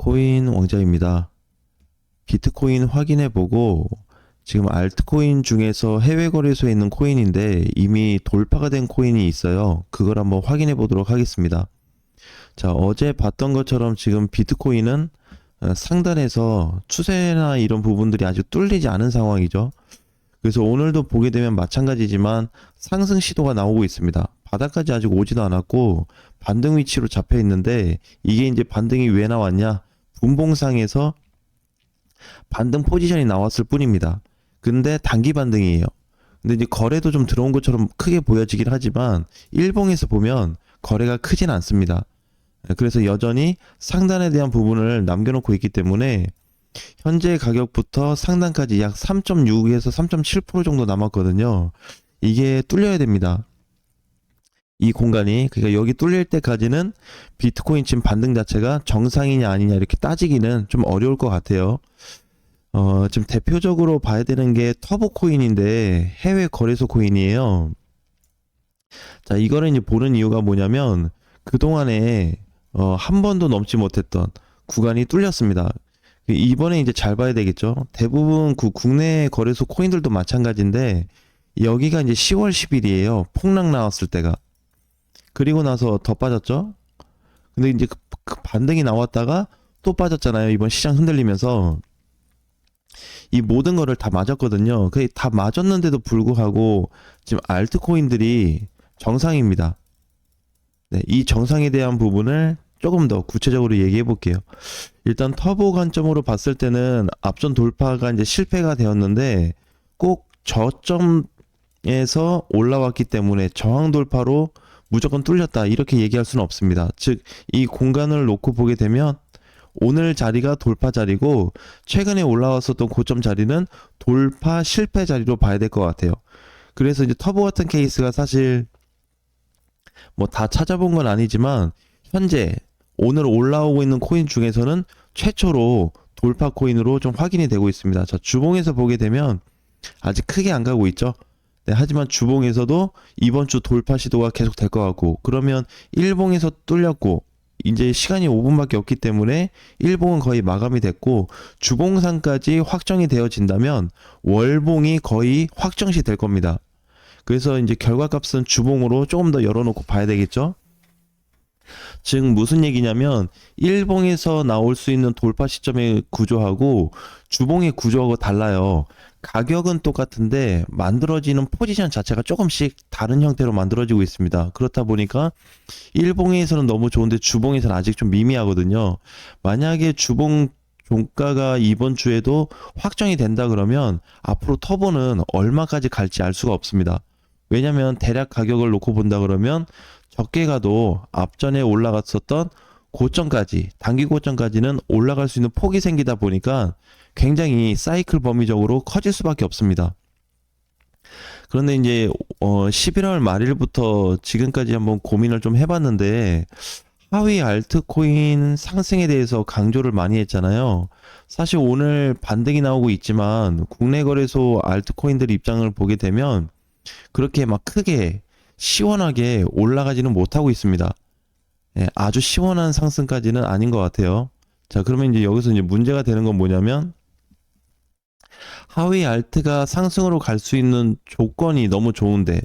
비트코인 왕자입니다. 비트코인 확인해보고 지금 알트코인 중에서 해외 거래소에 있는 코인인데 이미 돌파가 된 코인이 있어요. 그걸 한번 확인해 보도록 하겠습니다. 자, 어제 봤던 것처럼 지금 비트코인은 상단에서 추세나 이런 부분들이 아직 뚫리지 않은 상황이죠. 그래서 오늘도 보게 되면 마찬가지지만 상승 시도가 나오고 있습니다. 바닥까지 아직 오지도 않았고 반등 위치로 잡혀 있는데 이게 이제 반등이 왜 나왔냐? 분봉상에서 반등 포지션이 나왔을 뿐입니다. 근데 단기 반등이에요. 근데 이제 거래도 좀 들어온 것처럼 크게 보여지긴 하지만 일봉에서 보면 거래가 크진 않습니다. 그래서 여전히 상단에 대한 부분을 남겨놓고 있기 때문에 현재 가격부터 상단까지 약 3.6에서 3.7% 정도 남았거든요. 이게 뚫려야 됩니다. 이 공간이, 그러니까 여기 뚫릴 때까지는 비트코인 지금 반등 자체가 정상이냐 아니냐 이렇게 따지기는 좀 어려울 것 같아요. 지금 대표적으로 봐야 되는 게 터보 코인인데 해외 거래소 코인이에요. 자, 이거를 이제 보는 이유가 뭐냐면 그동안에 한 번도 넘지 못했던 구간이 뚫렸습니다. 이번에 이제 잘 봐야 되겠죠. 대부분 국내 거래소 코인들도 마찬가지인데 여기가 이제 10월 10일이에요. 폭락 나왔을 때가. 그리고 나서 더 빠졌죠. 근데 이제 그 반등이 나왔다가 또 빠졌잖아요. 이번 시장 흔들리면서. 이 모든 거를 다 맞았거든요. 그게 다 맞았는데도 불구하고 지금 알트코인들이 정상입니다. 네, 이 정상에 대한 부분을 조금 더 구체적으로 얘기해 볼게요. 일단 터보 관점으로 봤을 때는 앞전 돌파가 이제 실패가 되었는데 꼭 저점에서 올라왔기 때문에 저항 돌파로 무조건 뚫렸다 이렇게 얘기할 수는 없습니다. 즉 이 공간을 놓고 보게 되면 오늘 자리가 돌파 자리고 최근에 올라왔었던 고점 자리는 돌파 실패 자리로 봐야 될 것 같아요. 그래서 이제 터보 같은 케이스가 사실 뭐 다 찾아본 건 아니지만 현재 오늘 올라오고 있는 코인 중에서는 최초로 돌파 코인으로 좀 확인이 되고 있습니다. 자, 주봉에서 보게 되면 아직 크게 안 가고 있죠. 네, 하지만 주봉에서도 이번 주 돌파 시도가 계속 될 것 같고, 그러면 일봉에서 뚫렸고 이제 시간이 5분밖에 없기 때문에 일봉은 거의 마감이 됐고 주봉상까지 확정이 되어진다면 월봉이 거의 확정시 될 겁니다. 그래서 이제 결과값은 주봉으로 조금 더 열어놓고 봐야 되겠죠. 즉 무슨 얘기냐면 일봉에서 나올 수 있는 돌파 시점의 구조하고 주봉의 구조하고 달라요. 가격은 똑같은데 만들어지는 포지션 자체가 조금씩 다른 형태로 만들어지고 있습니다. 그렇다 보니까 일봉에서는 너무 좋은데 주봉에서는 아직 좀 미미하거든요. 만약에 주봉 종가가 이번 주에도 확정이 된다 그러면 앞으로 터보는 얼마까지 갈지 알 수가 없습니다. 왜냐면 대략 가격을 놓고 본다 그러면 적게 가도 앞전에 올라갔었던 고점까지, 단기 고점까지는 올라갈 수 있는 폭이 생기다 보니까 굉장히 사이클 범위적으로 커질 수밖에 없습니다. 그런데 이제 11월 말일부터 지금까지 한번 고민을 좀 해봤는데 하위 알트코인 상승에 대해서 강조를 많이 했잖아요. 사실 오늘 반등이 나오고 있지만 국내 거래소 알트코인들 입장을 보게 되면 그렇게 막 크게 시원하게 올라가지는 못하고 있습니다. 예, 아주 시원한 상승까지는 아닌 것 같아요. 자, 그러면 이제 여기서 이제 문제가 되는 건 뭐냐면 하위 알트가 상승으로 갈 수 있는 조건이 너무 좋은데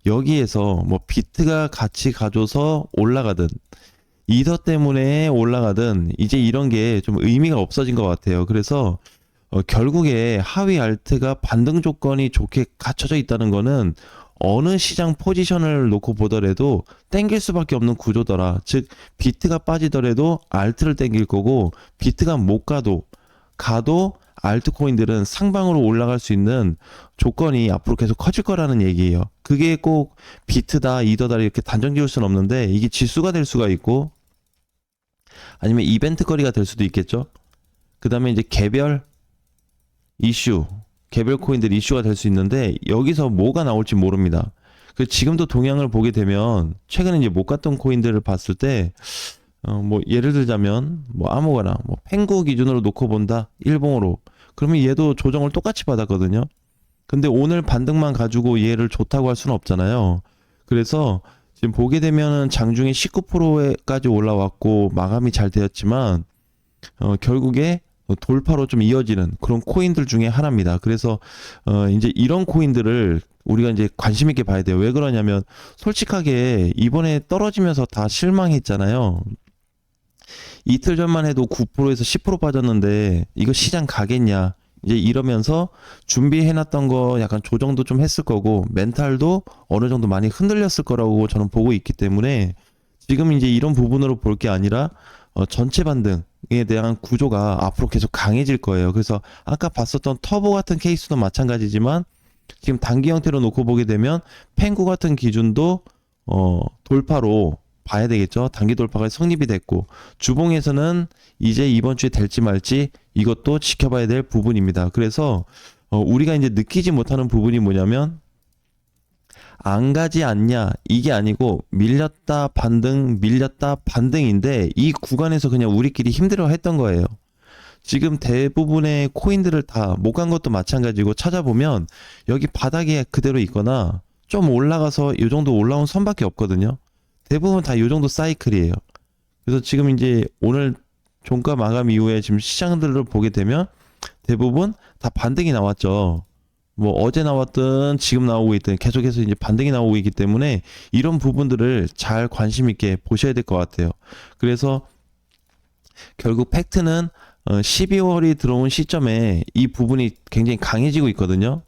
여기에서 뭐 비트가 같이 가줘서 올라가든 이더 때문에 올라가든 이제 이런 게 좀 의미가 없어진 것 같아요. 그래서 결국에 하위 알트가 반등 조건이 좋게 갖춰져 있다는 거는 어느 시장 포지션을 놓고 보더라도 땡길 수밖에 없는 구조더라. 즉 비트가 빠지더라도 알트를 땡길 거고 비트가 못 가도 알트코인들은 상방으로 올라갈 수 있는 조건이 앞으로 계속 커질 거라는 얘기예요. 그게 꼭 비트다 이더다 이렇게 단정 지을 수는 없는데 이게 지수가 될 수가 있고 아니면 이벤트 거리가 될 수도 있겠죠. 그 다음에 이제 개별 코인들 이슈가 될 수 있는데 여기서 뭐가 나올지 모릅니다. 지금도 동향을 보게 되면 최근에 이제 못 갔던 코인들을 봤을 때 뭐 예를 들자면 뭐 아무거나 뭐 펭구 기준으로 놓고 본다 일봉으로 그러면 얘도 조정을 똑같이 받았거든요. 근데 오늘 반등만 가지고 얘를 좋다고 할 수는 없잖아요. 그래서 지금 보게 되면은 장중에 19%까지 올라왔고 마감이 잘 되었지만 결국에 돌파로 좀 이어지는 그런 코인들 중에 하나입니다. 그래서 이제 이런 코인들을 우리가 이제 관심 있게 봐야 돼요. 왜 그러냐면 솔직하게 이번에 떨어지면서 다 실망했잖아요. 이틀 전만 해도 9%에서 10% 빠졌는데 이거 시장 가겠냐? 이제 이러면서 준비해놨던 거 약간 조정도 좀 했을 거고 멘탈도 어느 정도 많이 흔들렸을 거라고 저는 보고 있기 때문에 지금 이제 이런 부분으로 볼 게 아니라 전체 반등에 대한 구조가 앞으로 계속 강해질 거예요. 그래서 아까 봤었던 터보 같은 케이스도 마찬가지지만 지금 단기 형태로 놓고 보게 되면 펜구 같은 기준도 돌파로 봐야 되겠죠. 단기 돌파가 성립이 됐고 주봉에서는 이제 이번 주에 될지 말지 이것도 지켜봐야 될 부분입니다. 그래서 우리가 이제 느끼지 못하는 부분이 뭐냐면 안 가지 않냐 이게 아니고 밀렸다 반등 밀렸다 반등인데 이 구간에서 그냥 우리끼리 힘들어 했던 거예요. 지금 대부분의 코인들을 다 못 간 것도 마찬가지고 찾아보면 여기 바닥에 그대로 있거나 좀 올라가서 이 정도 올라온 선밖에 없거든요. 대부분 다 이 정도 사이클이에요. 그래서 지금 이제 오늘 종가 마감 이후에 지금 시장들을 보게 되면 대부분 다 반등이 나왔죠. 뭐 어제 나왔든 지금 나오고 있든 계속해서 이제 반등이 나오고 있기 때문에 이런 부분들을 잘 관심 있게 보셔야 될 것 같아요. 그래서 결국 팩트는 12월이 들어온 시점에 이 부분이 굉장히 강해지고 있거든요.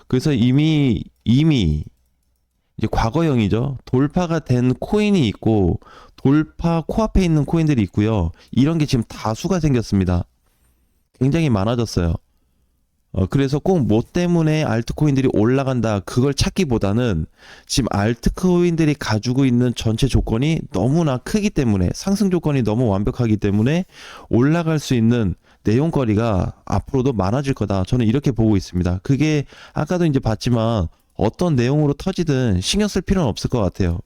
그래서 이미 이제 과거형이죠. 돌파가 된 코인이 있고 돌파 코앞에 있는 코인들이 있고요. 이런 게 지금 다수가 생겼습니다. 굉장히 많아졌어요. 그래서 꼭 뭐 때문에 알트코인들이 올라간다 그걸 찾기보다는 지금 알트코인들이 가지고 있는 전체 조건이 너무나 크기 때문에 상승 조건이 너무 완벽하기 때문에 올라갈 수 있는 내용거리가 앞으로도 많아질 거다. 저는 이렇게 보고 있습니다. 그게 아까도 이제 봤지만 어떤 내용으로 터지든 신경 쓸 필요는 없을 것 같아요.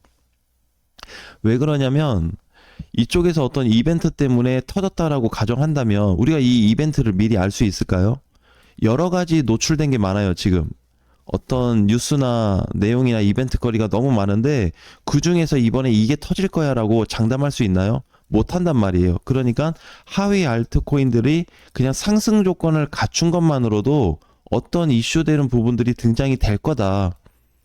왜 그러냐면 이쪽에서 어떤 이벤트 때문에 터졌다라고 가정한다면 우리가 이 이벤트를 미리 알 수 있을까요? 여러 가지 노출된 게 많아요, 지금. 어떤 뉴스나 내용이나 이벤트 거리가 너무 많은데 그 중에서 이번에 이게 터질 거야라고 장담할 수 있나요? 못 한단 말이에요. 그러니까 하위 알트코인들이 그냥 상승 조건을 갖춘 것만으로도 어떤 이슈되는 부분들이 등장이 될 거다.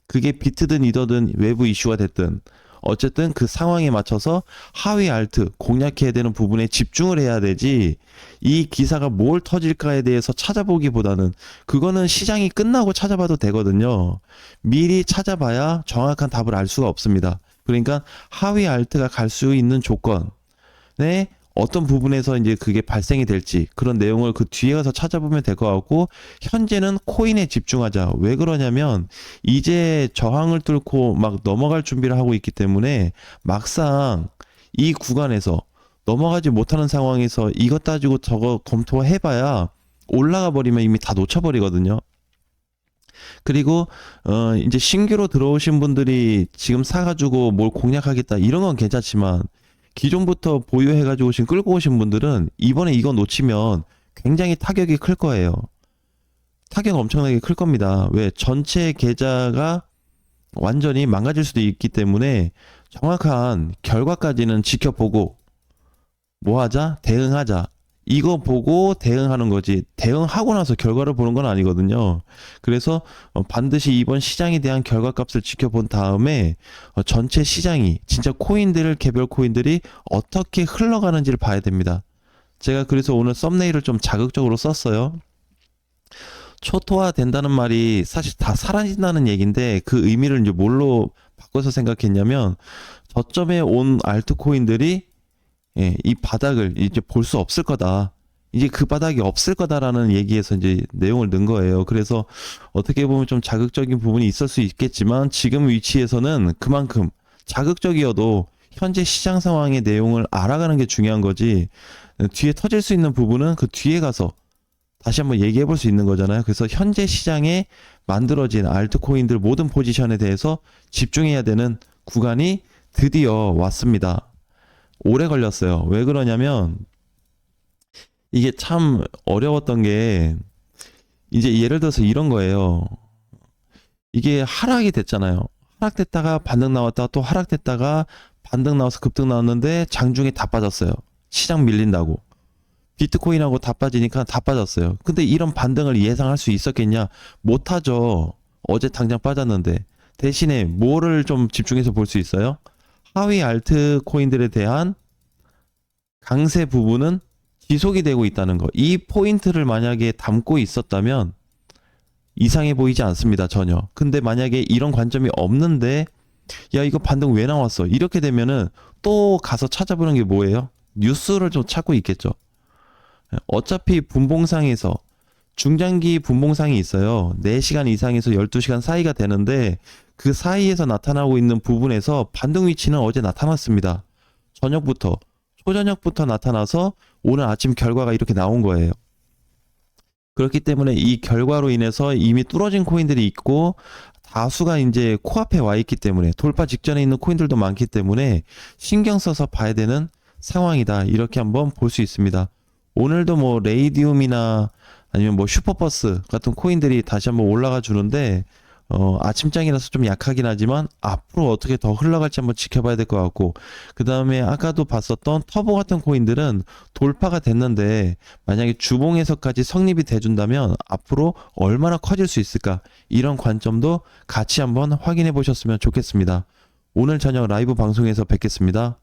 그게 비트든 이더든 외부 이슈가 됐든 어쨌든 그 상황에 맞춰서 하위 알트 공략해야 되는 부분에 집중을 해야 되지 이 기사가 뭘 터질까에 대해서 찾아보기보다는 그거는 시장이 끝나고 찾아봐도 되거든요. 미리 찾아봐야 정확한 답을 알 수가 없습니다. 그러니까 하위 알트가 갈 수 있는 조건에 어떤 부분에서 이제 그게 발생이 될지 그런 내용을 그 뒤에 가서 찾아보면 될 것 같고 현재는 코인에 집중하자. 왜 그러냐면 이제 저항을 뚫고 막 넘어갈 준비를 하고 있기 때문에 막상 이 구간에서 넘어가지 못하는 상황에서 이것 따지고 저거 검토해봐야 올라가 버리면 이미 다 놓쳐버리거든요. 그리고 이제 신규로 들어오신 분들이 지금 사가지고 뭘 공략하겠다 이런 건 괜찮지만 기존부터 보유해가지고 지금 끌고 오신 분들은 이번에 이거 놓치면 굉장히 타격이 클 거예요. 타격 엄청나게 클 겁니다. 왜? 전체 계좌가 완전히 망가질 수도 있기 때문에 정확한 결과까지는 지켜보고 뭐 하자? 대응하자. 이거 보고 대응하는 거지. 대응하고 나서 결과를 보는 건 아니거든요. 그래서 반드시 이번 시장에 대한 결과값을 지켜본 다음에 전체 시장이 진짜 코인들을 개별 코인들이 어떻게 흘러가는지를 봐야 됩니다. 제가 그래서 오늘 썸네일을 좀 자극적으로 썼어요. 초토화 된다는 말이 사실 다 사라진다는 얘기인데 그 의미를 이제 뭘로 바꿔서 생각했냐면 저점에 온 알트코인들이 이 바닥을 이제 볼 수 없을 거다. 이제 그 바닥이 없을 거다라는 얘기에서 이제 내용을 넣은 거예요. 그래서 어떻게 보면 좀 자극적인 부분이 있을 수 있겠지만 지금 위치에서는 그만큼 자극적이어도 현재 시장 상황의 내용을 알아가는 게 중요한 거지. 뒤에 터질 수 있는 부분은 그 뒤에 가서 다시 한번 얘기해 볼 수 있는 거잖아요. 그래서 현재 시장에 만들어진 알트코인들 모든 포지션에 대해서 집중해야 되는 구간이 드디어 왔습니다. 오래 걸렸어요. 왜 그러냐면 이게 참 어려웠던 게 이제 예를 들어서 이런 거예요. 이게 하락이 됐잖아요. 하락됐다가 반등 나왔다가 또 하락됐다가 반등 나와서 급등 나왔는데 장중에 다 빠졌어요. 시장 밀린다고. 비트코인하고 다 빠지니까 다 빠졌어요. 근데 이런 반등을 예상할 수 있었겠냐? 못하죠. 어제 당장 빠졌는데. 대신에 뭐를 좀 집중해서 볼 수 있어요? 하위 알트코인들에 대한 강세 부분은 지속이 되고 있다는 거. 이 포인트를 만약에 담고 있었다면 이상해 보이지 않습니다. 전혀. 근데 만약에 이런 관점이 없는데 야 이거 반등 왜 나왔어? 이렇게 되면은 또 가서 찾아보는 게 뭐예요? 뉴스를 좀 찾고 있겠죠. 어차피 분봉상에서 중장기 분봉상이 있어요. 4시간 이상에서 12시간 사이가 되는데 그 사이에서 나타나고 있는 부분에서 반등 위치는 어제 나타났습니다. 저녁부터 초저녁부터 나타나서 오늘 아침 결과가 이렇게 나온 거예요. 그렇기 때문에 이 결과로 인해서 이미 뚫어진 코인들이 있고 다수가 이제 코앞에 와 있기 때문에 돌파 직전에 있는 코인들도 많기 때문에 신경 써서 봐야 되는 상황이다. 이렇게 한번 볼 수 있습니다. 오늘도 뭐 레이디움이나 아니면 뭐 슈퍼버스 같은 코인들이 다시 한번 올라가 주는데 아침장이라서 좀 약하긴 하지만 앞으로 어떻게 더 흘러갈지 한번 지켜봐야 될 것 같고 그 다음에 아까도 봤었던 터보 같은 코인들은 돌파가 됐는데 만약에 주봉에서까지 성립이 돼준다면 앞으로 얼마나 커질 수 있을까 이런 관점도 같이 한번 확인해 보셨으면 좋겠습니다. 오늘 저녁 라이브 방송에서 뵙겠습니다.